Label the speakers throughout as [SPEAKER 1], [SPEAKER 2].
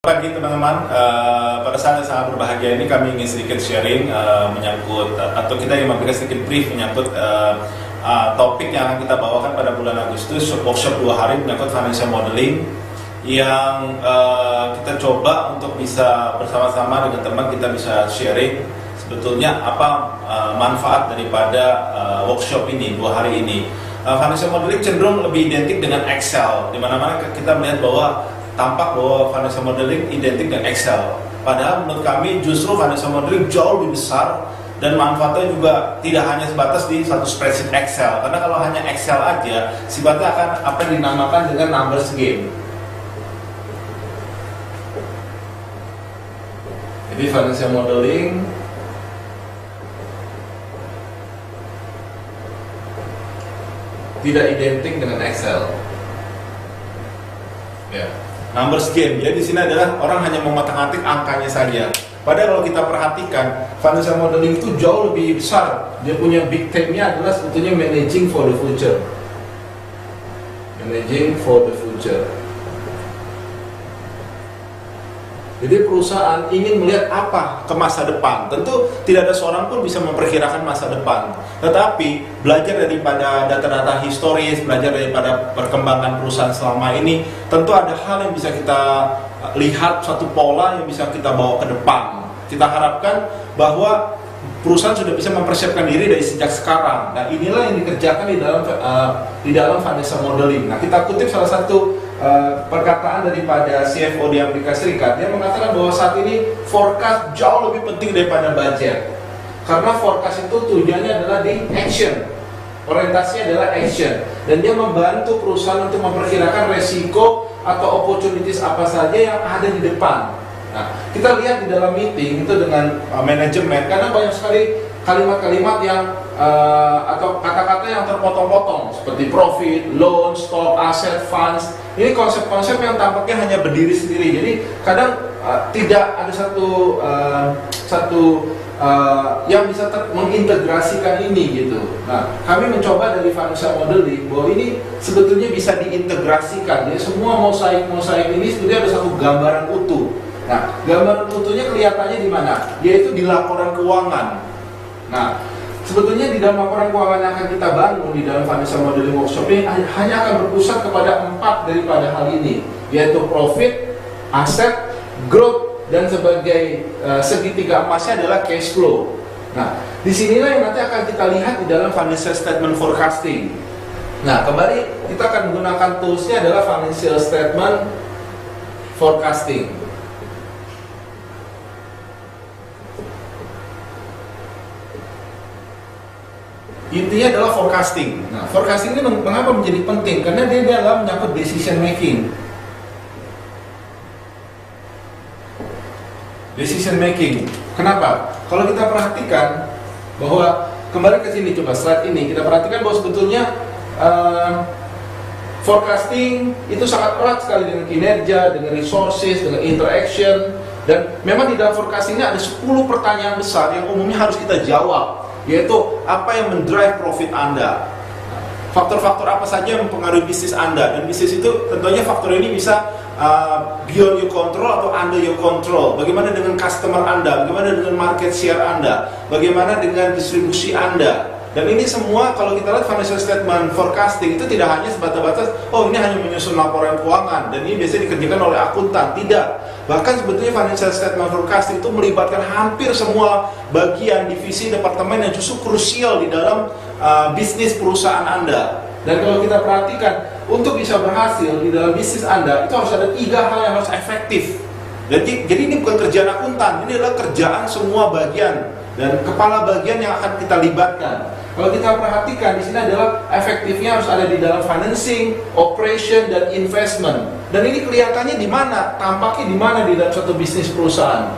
[SPEAKER 1] pagi teman-teman. Pada saat yang sangat berbahagia ini kami ingin sedikit sharing menyangkut atau kita ingin memberikan sedikit brief menyangkut topik yang akan kita bawakan pada bulan Agustus, workshop 2 hari menyangkut financial modeling yang kita coba untuk bisa bersama-sama dengan teman kita bisa sharing sebetulnya apa manfaat daripada workshop ini 2 hari ini. Financial modeling cenderung lebih identik dengan Excel, di mana-mana kita melihat bahwa tampak bahwa financial modeling identik dengan Excel. Padahal menurut kami justru financial modeling jauh lebih besar dan manfaatnya juga tidak hanya sebatas di satu spreadsheet Excel. Karena kalau hanya Excel aja, sifatnya akan apa yang dinamakan dengan numbers game. Jadi financial modeling tidak identik dengan Excel. Ya. Numbers game. Jadi di sini adalah orang hanya mengotak-atik angkanya saja. Padahal kalau kita perhatikan, financial modeling itu jauh lebih besar. Dia punya big theme-nya adalah sebetulnya managing for the future. Managing for the future. Jadi perusahaan ingin melihat apa ke masa depan. Tentu tidak ada seorang pun bisa memperkirakan masa depan. Tetapi belajar daripada data-data historis, belajar daripada perkembangan perusahaan selama ini, tentu ada hal yang bisa kita lihat, satu pola yang bisa kita bawa ke depan. Kita harapkan bahwa perusahaan sudah bisa mempersiapkan diri dari sejak sekarang. Nah, inilah yang dikerjakan di dalam financial modeling. Nah, kita kutip salah satu perkataan daripada CFO di Amerika Serikat. Dia mengatakan bahwa saat ini forecast jauh lebih penting daripada budget. Karena forecast itu tujuannya adalah di action. Orientasinya adalah action. Dan dia membantu perusahaan untuk memperkirakan resiko atau opportunities apa saja yang ada di depan. Nah, kita lihat di dalam meeting itu dengan manajemen, karena banyak sekali kalimat-kalimat yang atau kata-kata yang terpotong-potong seperti profit, loan, stock, asset, funds. Ini konsep-konsep yang tampaknya hanya berdiri sendiri. Jadi kadang tidak ada satu yang bisa mengintegrasikan ini gitu. Nah, kami mencoba dari financial modeling bahwa ini sebetulnya bisa diintegrasikan. Jadi semua mosaik ini sebetulnya ada satu gambaran utuh. Nah, gambaran utuhnya kelihatannya di mana? Yaitu di laporan keuangan. Nah, sebetulnya di dalam laporan keuangan yang akan kita bangun di dalam financial modeling workshop ini hanya akan berpusat kepada 4 daripada hal ini, yaitu profit, aset, growth, dan sebagai segitiga emasnya adalah cash flow. Nah, disinilah yang nanti akan kita lihat di dalam financial statement forecasting. Nah, kembali kita akan menggunakan toolsnya adalah financial statement forecasting. Intinya adalah forecasting. Nah, forecasting ini mengapa menjadi penting? Karena dia dalam menyangkut decision making. Decision making. Kenapa? Kalau kita perhatikan bahwa kembali ke sini, coba slide ini kita perhatikan bahwa sebetulnya forecasting itu sangat erat sekali dengan kinerja, dengan resources, dengan interaction. Dan memang di dalam forecasting ini ada 10 pertanyaan besar yang umumnya harus kita jawab. Yaitu apa yang mendrive profit Anda, faktor-faktor apa saja yang mempengaruhi bisnis Anda, dan bisnis itu tentunya faktor ini bisa beyond your control atau under your control. Bagaimana dengan customer Anda, bagaimana dengan market share Anda, bagaimana dengan distribusi Anda. Dan ini semua kalau kita lihat financial statement forecasting itu tidak hanya sebatas oh ini hanya menyusun laporan keuangan dan ini biasanya dikerjakan oleh akuntan. Tidak. Bahkan sebetulnya financial statement forecasting itu melibatkan hampir semua bagian, divisi, departemen yang justru krusial di dalam bisnis perusahaan Anda. Dan kalau kita perhatikan, untuk bisa berhasil di dalam bisnis Anda itu harus ada 3 hal yang harus efektif. Jadi ini bukan kerjaan akuntan, ini adalah kerjaan semua bagian dan kepala bagian yang akan kita libatkan. Kalau kita perhatikan di sini adalah efektifnya harus ada di dalam financing, operation, dan investment. Dan ini kelihatannya di mana? Tampaknya di mana di dalam suatu bisnis perusahaan.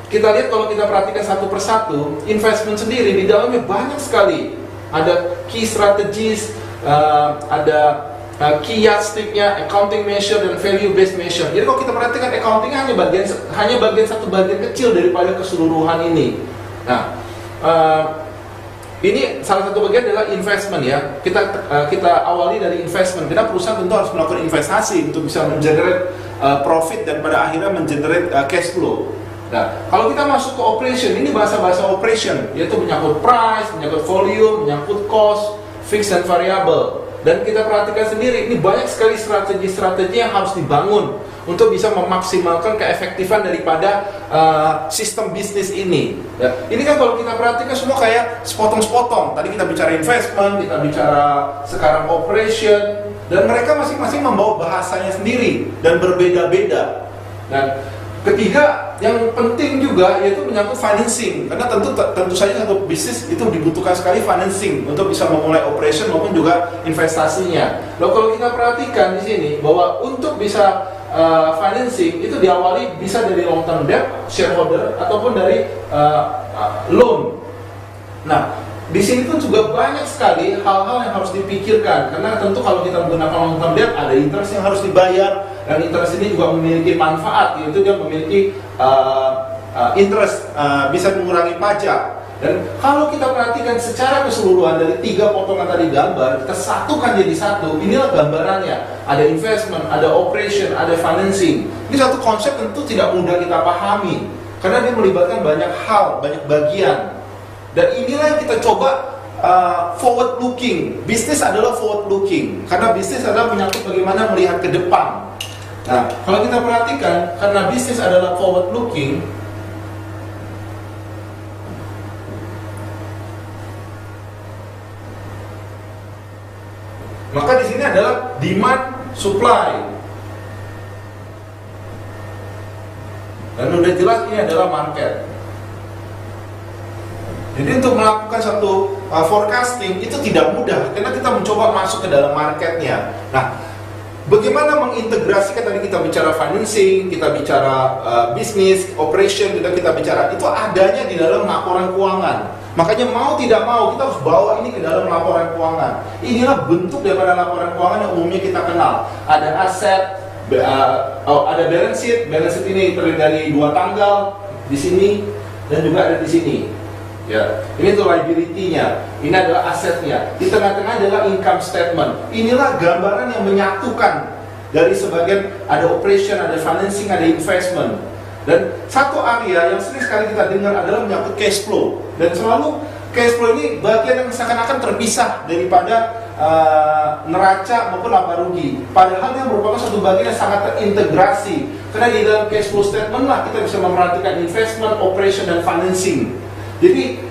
[SPEAKER 1] Kita lihat kalau kita perhatikan satu persatu, investment sendiri di dalamnya banyak sekali. Ada key strategies, ada key yardstick-nya, accounting measure, dan value based measure. Jadi kalau kita perhatikan accounting-nya hanya bagian satu bagian kecil daripada keseluruhan ini. Nah, ini salah satu bagian adalah investment ya. Kita awali dari investment. Karena perusahaan tentu harus melakukan investasi untuk bisa mengenerate profit dan pada akhirnya mengenerate cash flow. Nah, kalau kita masuk ke operation, ini bahasa-bahasa operation, yaitu menyangkut price, menyangkut volume, menyangkut cost, fixed dan variable. Dan kita perhatikan sendiri, ini banyak sekali strategi-strategi yang harus dibangun untuk bisa memaksimalkan keefektifan daripada sistem bisnis ini. Ya, ini kan kalau kita perhatikan semua kayak sepotong-sepotong. Tadi kita bicara investment, kita bicara sekarang operation, dan mereka masing-masing membawa bahasanya sendiri dan berbeda-beda. Dan ketiga, yang penting juga yaitu menyangkut financing, karena tentu saja satu bisnis itu dibutuhkan sekali financing untuk bisa memulai operation maupun juga investasinya. Lalu kalau kita perhatikan di sini bahwa untuk bisa financing itu diawali bisa dari long term debt, shareholder ataupun dari loan. Nah, di sini pun juga banyak sekali hal-hal yang harus dipikirkan, karena tentu kalau kita menggunakan long term debt ada interest yang harus dibayar, dan interest ini juga memiliki manfaat, yaitu dia memiliki interest bisa mengurangi pajak. Dan kalau kita perhatikan secara keseluruhan dari 3 potongan tadi gambar, kita satukan jadi satu. Inilah gambarannya. Ada investment, ada operation, ada financing. Ini satu konsep tentu tidak mudah kita pahami, karena dia melibatkan banyak hal, banyak bagian. Dan inilah yang kita coba forward looking. Bisnis adalah forward looking, karena bisnis adalah menyangkut bagaimana melihat ke depan. Nah, kalau kita perhatikan, karena bisnis adalah forward looking, maka di sini adalah demand supply. Dan udah jelas ini adalah market. Jadi untuk melakukan satu forecasting itu tidak mudah, karena kita mencoba masuk ke dalam marketnya. Nah, bagaimana mengintegrasikan, tadi kita bicara financing, kita bicara bisnis, operation, kita bicara itu adanya di dalam laporan keuangan. Makanya mau tidak mau kita harus bawa ini ke dalam laporan keuangan. Inilah bentuk daripada laporan keuangan yang umumnya kita kenal. Ada aset, ada balance sheet. Balance sheet ini terdiri dari 2 tanggal di sini dan juga ada di sini. Ya, ini tuh liability-nya. Ini adalah asetnya. Di tengah-tengah adalah income statement. Inilah gambaran yang menyatukan dari sebagian ada operation, ada financing, ada investment. Dan satu area yang sering sekali kita dengar adalah menyangkut cash flow. Dan selalu cash flow ini bagian yang seakan-akan terpisah daripada neraca maupun laba rugi. Padahal dia merupakan satu bagian yang sangat terintegrasi. Karena di dalam cash flow statement lah kita bisa memperhatikan investment, operation, dan financing. Jadi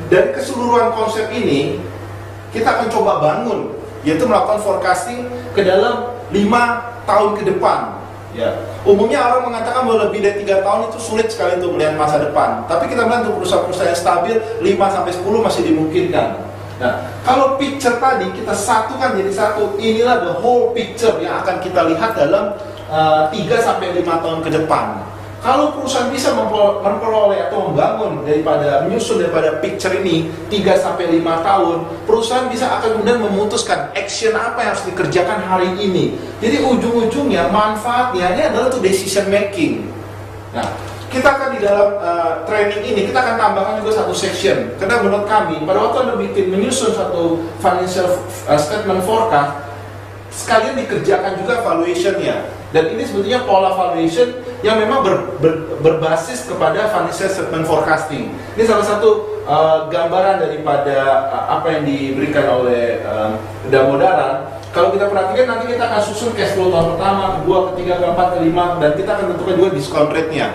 [SPEAKER 1] dari keseluruhan konsep ini kita akan coba bangun, yaitu melakukan forecasting ke dalam 5 tahun ke depan. Ya, umumnya orang mengatakan bahwa lebih dari 3 tahun itu sulit sekali untuk melihat masa depan. Tapi kita melihat untuk perusahaan-perusahaan yang stabil 5-10 masih dimungkinkan. Nah, kalau picture tadi kita satukan jadi satu, inilah the whole picture yang akan kita lihat dalam 3-5 tahun ke depan. Kalau perusahaan bisa memperoleh atau membangun menyusun daripada picture ini 3-5 tahun, perusahaan bisa akan kemudian memutuskan action apa yang harus dikerjakan hari ini. Jadi ujung-ujungnya manfaatnya ini adalah untuk decision making. Nah, kita akan di dalam training ini kita akan tambahkan juga satu section, karena menurut kami pada waktu Anda menyusun satu financial statement forecast, sekalian dikerjakan juga valuation-nya. Dan ini sebetulnya pola valuation yang memang berbasis kepada financial statement forecasting. Ini salah satu gambaran daripada apa yang diberikan oleh Damodaran. Kalau kita perhatikan nanti kita akan susun cash flow tahun pertama, kedua, ketiga, keempat, kelima, dan kita akan tentukan juga discount rate-nya.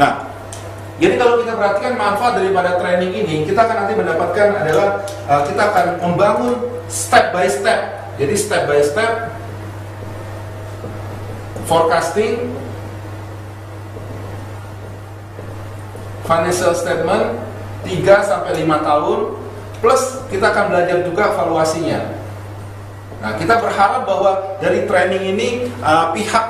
[SPEAKER 1] Nah, jadi kalau kita perhatikan manfaat daripada training ini, kita akan nanti mendapatkan adalah kita akan membangun step by step. Jadi step by step forecasting, financial statement 3-5 tahun, plus kita akan belajar juga valuasinya. Nah, kita berharap bahwa dari training ini pihak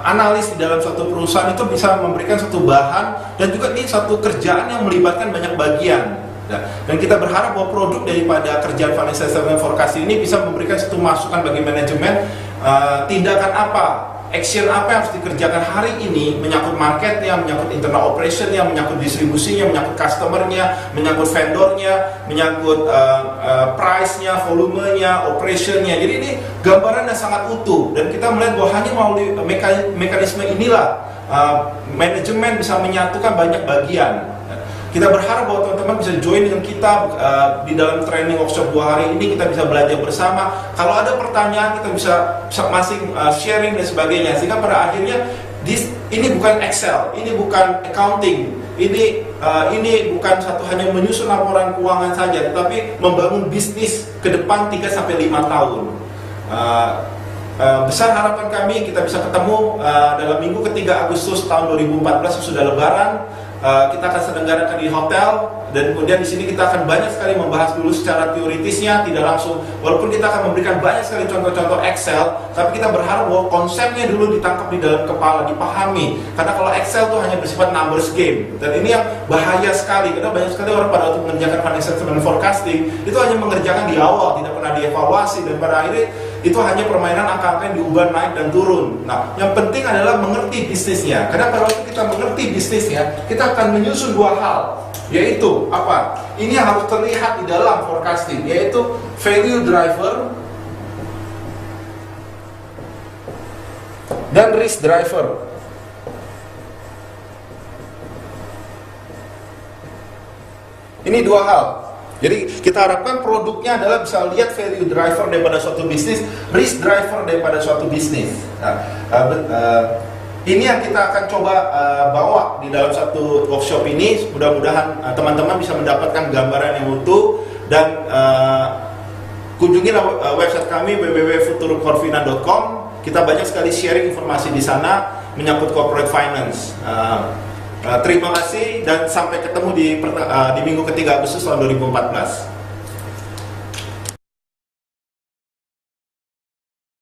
[SPEAKER 1] analis di dalam suatu perusahaan itu bisa memberikan satu bahan dan juga ini satu kerjaan yang melibatkan banyak bagian. Dan kita berharap bahwa produk daripada kerjaan financial statement forecast ini bisa memberikan satu masukan bagi manajemen tindakan apa action apa yang harus dikerjakan hari ini, menyangkut marketnya, menyangkut internal operationnya, menyangkut distribusinya, menyangkut customernya, menyangkut vendornya, menyangkut price-nya, volumenya, operationnya. Jadi ini gambaran yang sangat utuh, dan kita melihat bahwa hanya melalui mekanisme inilah manajemen bisa menyatukan banyak bagian. Kita berharap bahwa teman-teman bisa join dengan kita di dalam training workshop 2 hari ini. Kita bisa belajar bersama. Kalau ada pertanyaan, kita bisa masing sharing dan sebagainya. Sehingga pada akhirnya ini bukan Excel, ini bukan accounting, ini bukan hanya menyusun laporan keuangan saja, tetapi membangun bisnis ke depan 3-5 tahun. Besar harapan kami kita bisa ketemu dalam minggu ketiga Agustus tahun 2014 sudah Lebaran. Kita akan selenggarakan di hotel, dan kemudian di sini kita akan banyak sekali membahas dulu secara teoritisnya, tidak langsung. Walaupun kita akan memberikan banyak sekali contoh-contoh Excel, tapi kita berharap bahwa konsepnya dulu ditangkap di dalam kepala, dipahami. Karena kalau Excel itu hanya bersifat numbers game, dan ini yang bahaya sekali, karena banyak sekali orang pada waktu mengerjakan financial statement forecasting itu hanya mengerjakan di awal, tidak pernah dievaluasi, dan pada akhirnya itu hanya permainan angka-angka yang diubah naik dan turun. Nah, yang penting adalah mengerti bisnisnya. Karena pada waktu kita mengerti bisnisnya, kita akan menyusun 2 hal, yaitu apa? Ini yang harus terlihat di dalam forecasting, yaitu value driver dan risk driver. Ini 2 hal. Jadi kita harapkan produknya adalah bisa lihat value driver daripada suatu bisnis, risk driver daripada suatu bisnis. Ini yang kita akan coba bawa di dalam satu workshop ini. Mudah-mudahan teman-teman bisa mendapatkan gambaran yang utuh, dan kunjungilah website kami www.futurocorvina.com. Kita banyak sekali sharing informasi di sana menyangkut corporate finance. Terima kasih, dan sampai ketemu di minggu ketiga Agustus tahun 2014.